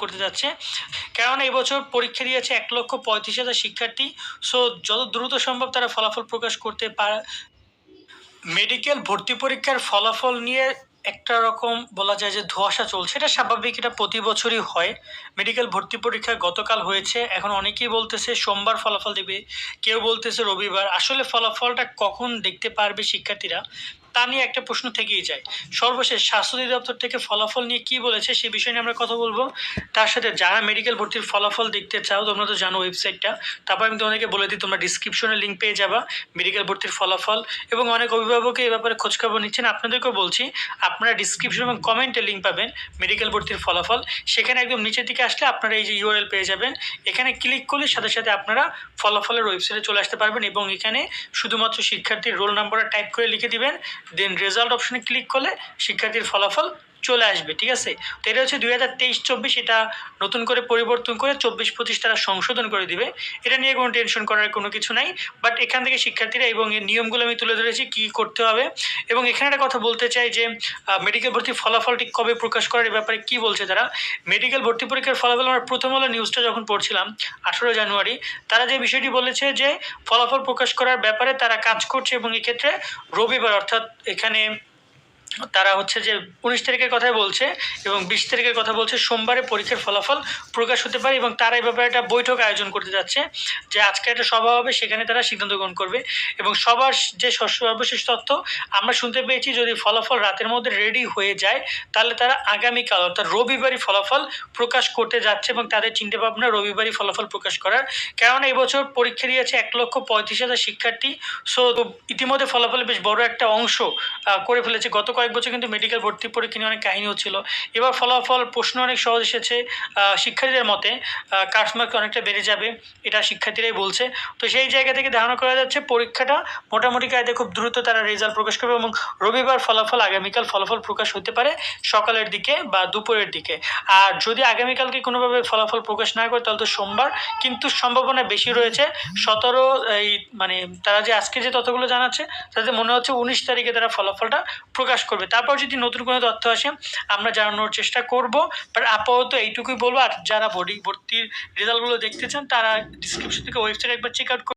করতে যাচ্ছে, কারণ এবছর পরীক্ষা দিয়েছে 1,35,000 শিক্ষার্থী। সো যত দ্রুত সম্ভব তারা ফলাফল প্রকাশ করতে পারে। মেডিকেল ভর্তি পরীক্ষার ফলাফল নিয়ে একটা রকম বলা যায় যে ধোঁয়াশা চলছে, এটা স্বাভাবিক, এটা প্রতি বছরই হয়। মেডিকেল ভর্তি পরীক্ষা গতকাল হয়েছে, এখন অনেকেই বলতেছে সোমবার ফলাফল দেবে, কেউ বলতেছে রবিবার। আসলে ফলাফলটা কখন দেখতে পারবে শিক্ষার্থীরা, তা নিয়ে একটা প্রশ্ন থেকেই যায়। সর্বশেষ স্বাস্থ্য অধিদপ্তর থেকে ফলাফল নিয়ে কি বলেছে সে বিষয় নিয়ে আমরা কথা বলবো। তার সাথে যারা মেডিকেল ভর্তির ফলাফল দেখতে চাও, তোমরা তো জানো ওয়েবসাইটটা, তারপর আমি তোমাদেরকে বলে দিই, তোমরা ডিসক্রিপশনে লিঙ্ক পেয়ে যাবা মেডিকেল ভর্তির ফলাফল। এবং অনেক অভিভাবকই এ ব্যাপারে খোঁজখবর নিচ্ছেন, আপনাদেরকেও বলছি আপনারা ডিসক্রিপশন এবং কমেন্টে লিঙ্ক পাবেন মেডিকেল ভর্তির ফলাফল। সেখানে একদম নিচের দিকে আসলে আপনারা এই যে ইউআরএল পেয়ে যাবেন, এখানে ক্লিক করলে সাথে সাথে আপনারা ফলাফলের ওয়েবসাইটে চলে আসতে পারবেন। এবং এখানে শুধুমাত্র শিক্ষার্থীর রোল নাম্বারটা টাইপ করে লিখে দিবেন, দেন রেজাল্ট অপশনে ক্লিক করলে শিক্ষার্থীর ফলাফল চলে আসবে। ঠিক আছে, তো এটা হচ্ছে 2023-24, এটা নতুন করে পরিবর্তন করে 24-25 তারা সংশোধন করে দিবে। এটা নিয়ে কোনো টেনশন করার কোনো কিছু নাই। বাট এখান থেকে শিক্ষার্থীরা এবং এর নিয়মগুলো আমি তুলে ধরেছি কী করতে হবে। এবং এখানে একটা কথা বলতে চাই যে মেডিকেল ভর্তির ফলাফলটি কবে প্রকাশ করার ব্যাপারে কি বলছে তারা। মেডিকেল ভর্তি পরীক্ষার ফলাফল আমরা প্রথম আলো নিউজটা যখন পড়ছিলাম 18 জানুয়ারি, তারা যে বিষয়টি বলেছে যে ফলাফল প্রকাশ করার ব্যাপারে তারা কাজ করছে, এবং এক্ষেত্রে রবিবার অর্থাৎ এখানে তারা হচ্ছে যে 19 তারিখের কথাই বলছে এবং 20 তারিখের কথা বলছে, সোমবারে পরীক্ষার ফলাফল প্রকাশ হতে পারে। এবং তারা এই ব্যাপারে একটা বৈঠক আয়োজন করতে যাচ্ছে, যে আজকে একটা সভা হবে, সেখানে তারা সিদ্ধান্ত গ্রহণ করবে। এবং সবার যে সর্বশেষ তথ্য আমরা শুনতে পেয়েছি, যদি ফলাফল রাতের মধ্যে রেডি হয়ে যায় তাহলে তারা আগামীকাল অর্থাৎ রবিবারই ফলাফল প্রকাশ করতে যাচ্ছে, এবং তাদের চিন্তাভাবনা রবিবারই ফলাফল প্রকাশ করার। কারণ এবছর পরীক্ষা দিয়েছে 1,35,000 শিক্ষার্থী। সো ইতিমধ্যে ফলাফলের বেশ বড় একটা অংশ করে ফেলেছে। গত কয়েক বছর কিন্তু মেডিকেল ভর্তি পরীক্ষা নিয়ে অনেক কাহিনী হচ্ছিল, এবার ফলাফল প্রশ্ন অনেক সহজ এসেছে। শিক্ষার্থীদের মতে কাটমার্ক অনেকটা বেড়ে যাবে, এটা শিক্ষার্থীরাই বলছে। তো সেই জায়গা থেকে ধারণা করা যাচ্ছে পরীক্ষাটা মোটামুটি কায়দে খুব দ্রুত তারা রেজাল্ট প্রকাশ করবে, এবং রবিবার ফলাফল আগামীকাল ফলাফল প্রকাশ হতে পারে সকালের দিকে বা দুপুরের দিকে। আর যদি আগামীকালকে কোনোভাবে ফলাফল প্রকাশ না করে তাহলে তো সোমবার, কিন্তু সম্ভাবনা বেশি রয়েছে 17 এই মানে তারা যে আজকে যে তথ্যগুলো জানাচ্ছে তাতে মনে হচ্ছে 19 তারিখে তারা ফলাফলটা প্রকাশ করবে। তারপর যদি নতুন কোনো তথ্য আসে আমরা জানানোর চেষ্টা করব। বাট আপাতত এইটুকুই বলবো। আর যারা ভর্তির রেজাল্টগুলো দেখতে চান তারা ডিসক্রিপশন থেকে ওয়েবসাইট একবার চেক আউট